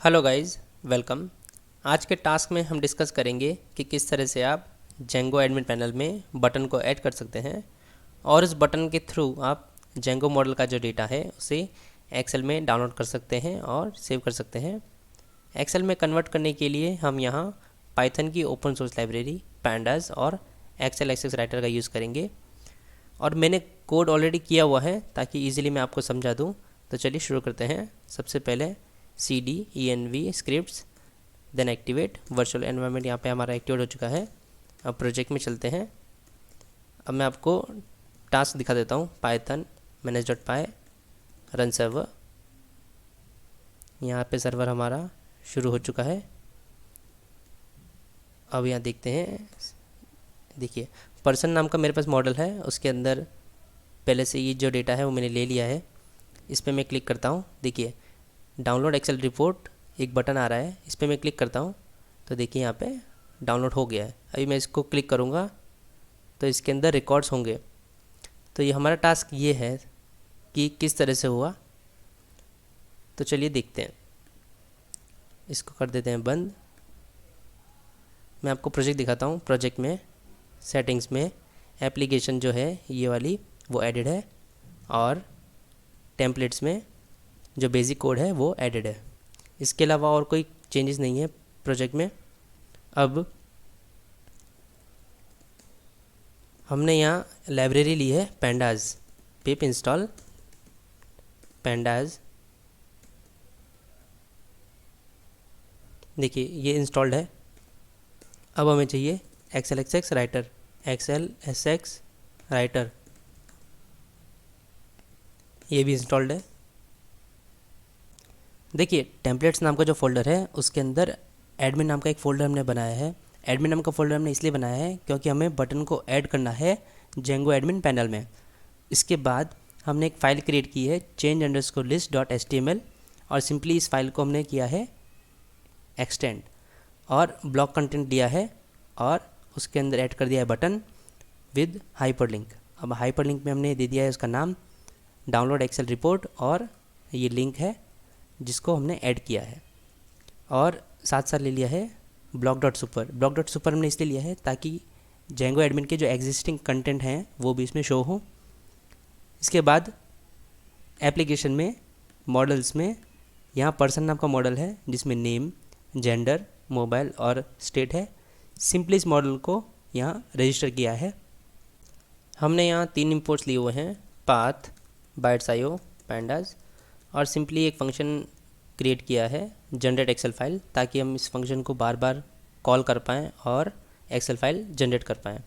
Hello guys, welcome. आज के task में हम डिस्कस करेंगे कि किस तरह से आप जेंगो एडमिन पैनल में बटन को ऐड कर सकते हैं और उस बटन के थ्रू आप जेंगो मॉडल का जो डेटा है उसे एक्सेल में डाउनलोड कर सकते हैं और सेव कर सकते हैं। एक्सेल में कन्वर्ट करने के लिए हम यहाँ पाइथन की ओपन सोर्स लाइब्रेरी पैंडास और एक्सेल एक्सेस राइटर का यूज़ करेंगे और मैंने कोड ऑलरेडी किया हुआ है ताकि ईजिली मैं आपको समझा दूँ। तो चलिए शुरू करते हैं। सबसे पहले cd env scripts then activate virtual environment, यहाँ पे हमारा एक्टिवेट हो चुका है। अब प्रोजेक्ट में चलते हैं। अब मैं आपको टास्क दिखा देता हूँ। पाइथन manage.py रन सर्वर, यहाँ पे सर्वर हमारा शुरू हो चुका है। अब यहाँ देखते हैं, देखिए पर्सन नाम का मेरे पास मॉडल है, उसके अंदर पहले से ये जो डेटा है वो मैंने ले लिया है। इस पर मैं क्लिक करता हूँ, देखिए डाउनलोड एक्सेल रिपोर्ट एक बटन आ रहा है, इस पर मैं क्लिक करता हूँ तो देखिए यहाँ पे डाउनलोड हो गया है। अभी मैं इसको क्लिक करूँगा तो इसके अंदर रिकॉर्ड्स होंगे। तो ये हमारा टास्क ये है कि किस तरह से हुआ। तो चलिए देखते हैं, इसको कर देते हैं बंद। मैं आपको प्रोजेक्ट दिखाता हूँ। प्रोजेक्ट में सेटिंग्स में एप्लीकेशन जो है ये वाली वो एडिड है और टेम्पलेट्स में जो बेसिक कोड है वो एडिड है। इसके अलावा और कोई चेंजेस नहीं है प्रोजेक्ट में। अब हमने यहाँ लाइब्रेरी ली है पैंडाज, पिप इंस्टॉल पैंडाज। देखिए ये इंस्टॉल्ड है। अब हमें चाहिए Excel X writer, Excel S X writer, ये भी इंस्टॉल्ड है। देखिए टेम्पलेट्स नाम का जो फोल्डर है उसके अंदर एडमिन नाम का एक फ़ोल्डर हमने बनाया है। एडमिन नाम का फ़ोल्डर हमने इसलिए बनाया है क्योंकि हमें बटन को ऐड करना है जेंगो एडमिन पैनल में। इसके बाद हमने एक फ़ाइल क्रिएट की है change_list.html और सिंपली इस फाइल को हमने किया है एक्सटेंड और ब्लॉक कंटेंट दिया है और उसके अंदर ऐड कर दिया है बटन विद हाइपरलिंक। अब हाइपरलिंक में हमने दे दिया है उसका नाम डाउनलोड एक्सेल रिपोर्ट और ये लिंक है जिसको हमने ऐड किया है और साथ साथ ले लिया है block.super। block.super हमने इसलिए लिया है ताकि जेंगो एडमिन के जो एग्जिस्टिंग कंटेंट हैं वो भी इसमें शो हो। इसके बाद एप्लीकेशन में मॉडल्स में यहाँ पर्सन नाम का मॉडल है जिसमें नेम, जेंडर, मोबाइल और स्टेट है। सिंपली इस मॉडल को यहाँ रजिस्टर किया है। हमने यहाँ 3 इंपोर्ट्स लिए हुए हैं, पाथ, बाइट्स.io, पैंडास और सिंपली एक फंक्शन क्रिएट किया है जनरेट एक्सेल फाइल ताकि हम इस फंक्शन को बार बार कॉल कर पाएँ और एक्सेल फाइल जनरेट कर पाएँ।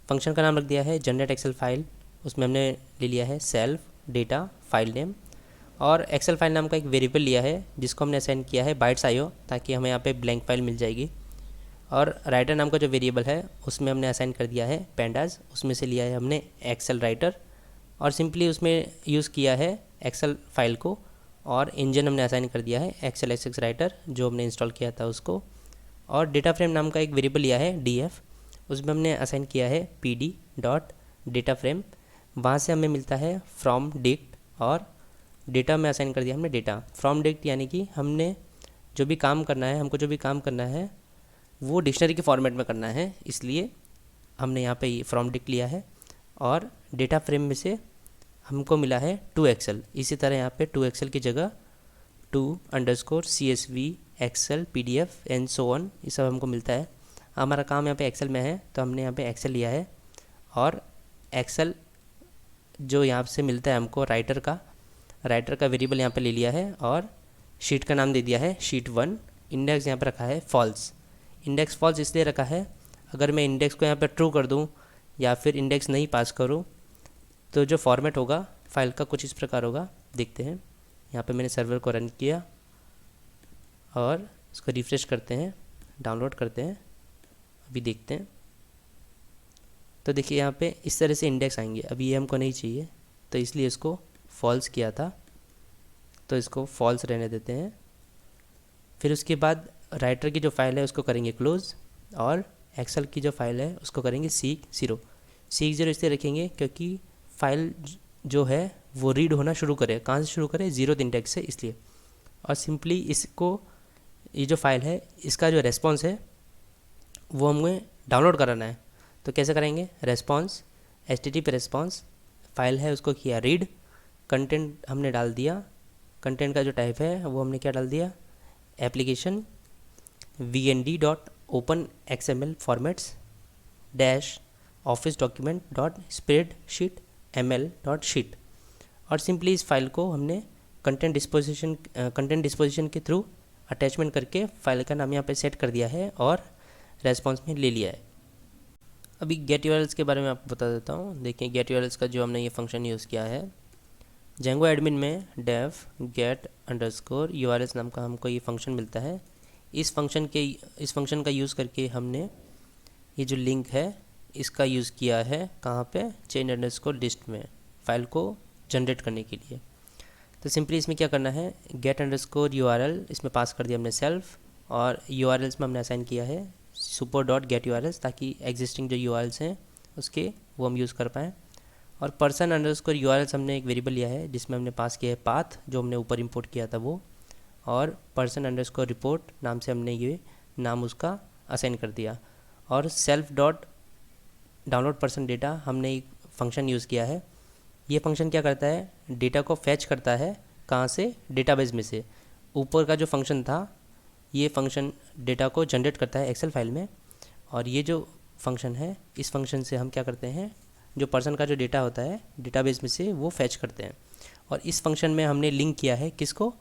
फंक्शन का नाम रख दिया है जनरेट एक्सेल फाइल, उसमें हमने ले लिया है सेल्फ डेटा फाइल नेम और एक्सेल फाइल नाम का एक वेरिएबल लिया है जिसको हमने असाइन किया है बाइट्स.io ताकि हमें यहाँ पे ब्लैंक फाइल मिल जाएगी। और राइटर नाम का जो वेरिएबल है उसमें हमने असाइन कर दिया है पैंडास, उसमें से लिया है हमने एक्सेल राइटर और सिंपली उसमें यूज़ किया है एक्सेल फाइल को। और इंजन हमने असाइन कर दिया है एक्सेल एक्सेस राइटर जो हमने इंस्टॉल किया था उसको। और डेटा फ्रेम नाम का एक वेरिएबल लिया है df, उसमें हमने असाइन किया है pd डॉट डेटा फ्रेम, वहाँ से हमें मिलता है फ्रॉम डिक्ट और डेटा में असाइन कर दिया हमने डेटा फ्रॉम डिक्ट, यानी कि हमने जो भी काम करना है, हमको जो भी काम करना है वो डिक्शनरी के फॉर्मेट में करना है, इसलिए हमने यहाँ पे फ्रॉम डिक्ट लिया है। और डेटा फ्रेम में से हमको मिला है टू एक्सेल, इसी तरह यहाँ पे टू एक्सेल की जगह to_CSV Excel PDF and so on, ये सब हमको मिलता है। हमारा काम यहाँ पे एक्सेल में है तो हमने यहाँ पे एक्सेल लिया है और एक्सेल जो यहाँ से मिलता है हमको राइटर का वेरिएबल यहाँ पे ले लिया है और शीट का नाम दे दिया है शीट1। इंडेक्स यहाँ पे रखा है फॉल्स। इंडेक्स फॉल्स इसलिए रखा है, अगर मैं इंडेक्स को यहाँ पे ट्रू कर दूँ या फिर इंडेक्स नहीं पास करूँ तो जो फॉर्मेट होगा फाइल का कुछ इस प्रकार होगा। देखते हैं, यहाँ पे मैंने सर्वर को रन किया और इसको रिफ्रेश करते हैं, डाउनलोड करते हैं, अभी देखते हैं। तो देखिए यहाँ पे इस तरह से इंडेक्स आएंगे। अभी ये हमको नहीं चाहिए तो इसलिए इसको फॉल्स किया था, तो इसको फॉल्स रहने देते हैं। फिर उसके बाद राइटर की जो फाइल है उसको करेंगे क्लोज और एक्सेल की जो फाइल है उसको करेंगे seek0 इसलिए रखेंगे क्योंकि फाइल जो है वो रीड होना शुरू करे। कहाँ से शुरू करे? 0th इंडेक्स से, इसलिए। और सिंपली इसको ये जो फाइल है इसका जो रेस्पॉन्स है वो हमें डाउनलोड कराना है। तो कैसे करेंगे, रेस्पॉन्स HTTP रेस्पॉन्स, फाइल है उसको किया रीड, कंटेंट हमने डाल दिया, कंटेंट का जो टाइप है वो हमने क्या डाल दिया, application vnd.openxml formats dash office document dot spreadsheet ml.शीट, और सिंपली इस फाइल को हमने कंटेंट डिस्पोजिशन के थ्रू अटैचमेंट करके फाइल का नाम यहाँ पे सेट कर दिया है और रेस्पॉन्स में ले लिया है। अभी गेट यूआरएल्स के बारे में आपको बता देता हूँ। देखिए गेट यूआरएल्स का जो हमने ये फंक्शन यूज़ किया है, जेंगो एडमिन में डेफ गेट अंडरस्कोर यूआरएल्स नाम का हमको ये फंक्शन मिलता है। इस फंक्शन का यूज़ करके हमने ये जो लिंक है इसका यूज़ किया है कहाँ पे, चेंज अंडरस्कोर लिस्ट में फ़ाइल को जनरेट करने के लिए। तो सिंपली इसमें क्या करना है, गेट अंडरस्कोर यूआरएल इसमें पास कर दिया हमने सेल्फ, और यूआरएल्स में हमने असाइन किया है super.getURLs, ताकि एग्जिस्टिंग जो यूआरएल्स हैं उसके वो हम यूज़ कर पाएँ। और पर्सन अंडरस्कोर यूआरएल्स हमने एक वेरिएबल लिया है जिसमें हमने पास किया है पाथ जो हमने ऊपर इंपोर्ट किया था वो, और पर्सन अंडरस्कोर रिपोर्ट नाम से हमने ये नाम उसका असाइन कर दिया। और self dot download person data हमने एक फंक्शन यूज़ किया है। ये फंक्शन क्या करता है, डेटा को फैच करता है कहाँ से, डेटाबेस में से। ऊपर का जो फंक्शन था ये फंक्शन डेटा को जनरेट करता है एक्सेल फाइल में, और ये जो फंक्शन है इस फंक्शन से हम क्या करते हैं, जो पर्सन का जो डेटा होता है डेटाबेस में से वो फैच करते हैं। और इस फंक्शन में हमने लिंक किया है किसको,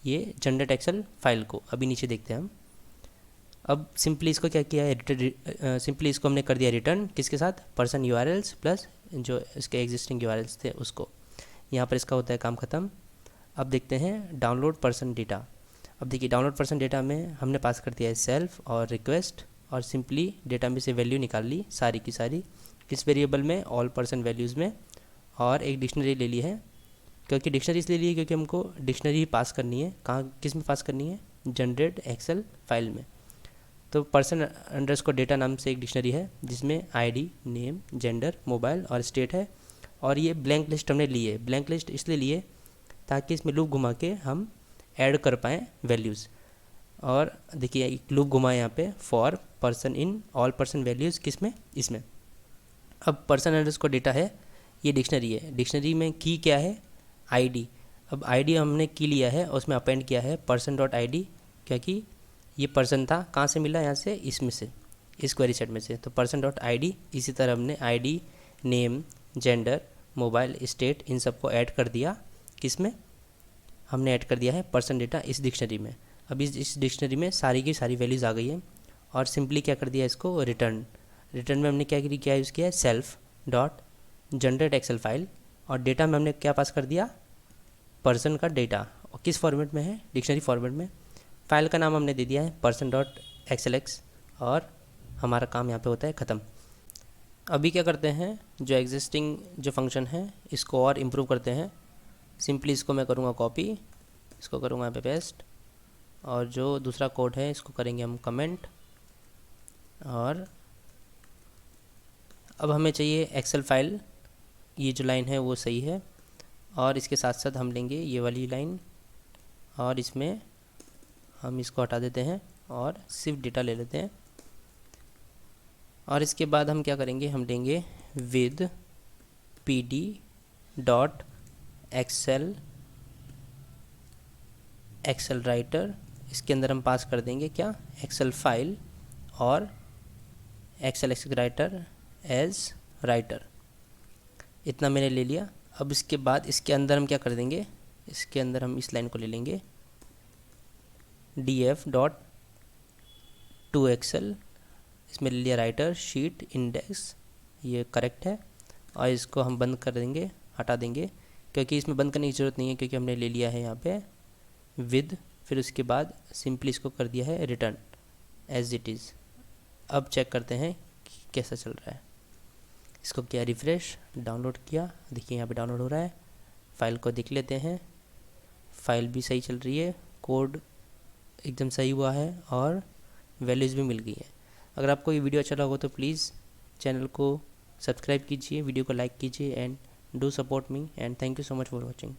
ये जनरेट एक्सेल फाइल को। अभी नीचे देखते हैं हम। अब सिंपली इसको क्या किया है, सिंपली इसको हमने कर दिया रिटर्न किसके साथ, पर्सन यूआरएल्स प्लस जो इसके एग्जिस्टिंग यूआरएल्स थे उसको। यहाँ पर इसका होता है काम ख़त्म। अब देखते हैं डाउनलोड पर्सन डेटा। अब देखिए डाउनलोड पर्सन डेटा में हमने पास कर दिया है सेल्फ और रिक्वेस्ट, और सिंपली डेटा में से वैल्यू निकाल ली सारी की सारी किस वेरिएबल में, ऑल पर्सन वैल्यूज़ में, और एक डिक्शनरी ले ली है। क्योंकि डिक्शनरी इसलिए ली है क्योंकि हमको डिक्शनरी पास करनी है, कहाँ किस में पास करनी है, जनरेट एक्सेल फाइल में। तो पर्सन अंडरस्कोर डेटा नाम से एक डिक्शनरी है जिसमें आईडी, नेम, जेंडर, मोबाइल और स्टेट है। और ये ब्लैंक लिस्ट हमने ली है, ब्लैंक लिस्ट इसलिए लिए ताकि इसमें लूप घुमा के हम ऐड कर पाएँ वैल्यूज़। और देखिए एक लूप घुमाए यहाँ पे, for person in all person values किस में, इसमें। अब पर्सन अंडरस्कोर डेटा है, ये डिक्शनरी है, डिक्शनरी में की क्या है, आईडी। अब आईडी हमने की लिया है और उसमें अपेंड किया है पर्सन डॉट आईडी, क्योंकि ये पर्सन था, कहाँ से मिला, यहाँ से, इसमें से, इस क्वेरी सेट में से। तो पर्सन डॉट आईडी, इसी तरह हमने ID, name, gender, mobile, state, इन सबको ऐड कर दिया किस में, हमने ऐड कर दिया है पर्सन डेटा इस डिक्शनरी में। अब इस डिक्शनरी में सारी की सारी वैल्यूज़ आ गई है, और सिंपली क्या कर दिया इसको, रिटर्न में हमने क्या यूज़ किया है, self dot generate Excel file, और डेटा में हमने क्या पास कर दिया, पर्सन का डेटा, और किस फॉर्मेट में है, डिक्शनरी फॉर्मेट में। फाइल का नाम हमने दे दिया है पर्सन डॉट एक्सएलएक्स, और हमारा काम यहाँ पे होता है ख़त्म। अभी क्या करते हैं, जो एग्जिस्टिंग जो फंक्शन है इसको और इम्प्रूव करते हैं। सिंपली इसको मैं करूँगा कॉपी, इसको करूँगा यहाँ पे पेस्ट, और जो दूसरा कोड है इसको करेंगे हम कमेंट। और अब हमें चाहिए एक्सेल फाइल, ये जो लाइन है वो सही है, और इसके साथ साथ हम लेंगे ये वाली लाइन, और इसमें हम इसको हटा देते हैं और सिर्फ डेटा ले लेते हैं। और इसके बाद हम क्या करेंगे, हम लेंगे with pd dot Excel writer, इसके अंदर हम पास कर देंगे क्या, एक्सेल फाइल, और एक्सेल राइटर एज राइटर। इतना मैंने ले लिया। अब इसके बाद इसके अंदर हम क्या कर देंगे, इसके अंदर हम इस लाइन को ले लेंगे df डॉट टू एक्सेल, इसमें ले लिया राइटर, शीट, इंडेक्स, ये करेक्ट है। और इसको हम बंद कर देंगे, हटा देंगे, क्योंकि इसमें बंद करने की ज़रूरत नहीं है क्योंकि हमने ले लिया है यहाँ पे विद, फिर उसके बाद सिंपली इसको कर दिया है रिटर्न एज इट इज़। अब चेक करते हैं कि कैसा चल रहा है। इसको किया रिफ़्रेश, डाउनलोड किया, देखिए यहाँ पे डाउनलोड हो रहा है। फ़ाइल को देख लेते हैं, फ़ाइल भी सही चल रही है, कोड एकदम सही हुआ है, और वैल्यूज़ भी मिल गई है। अगर आपको ये वीडियो अच्छा लगा हो तो प्लीज़ चैनल को सब्सक्राइब कीजिए, वीडियो को लाइक कीजिए, and do support me, and thank you so much for watching.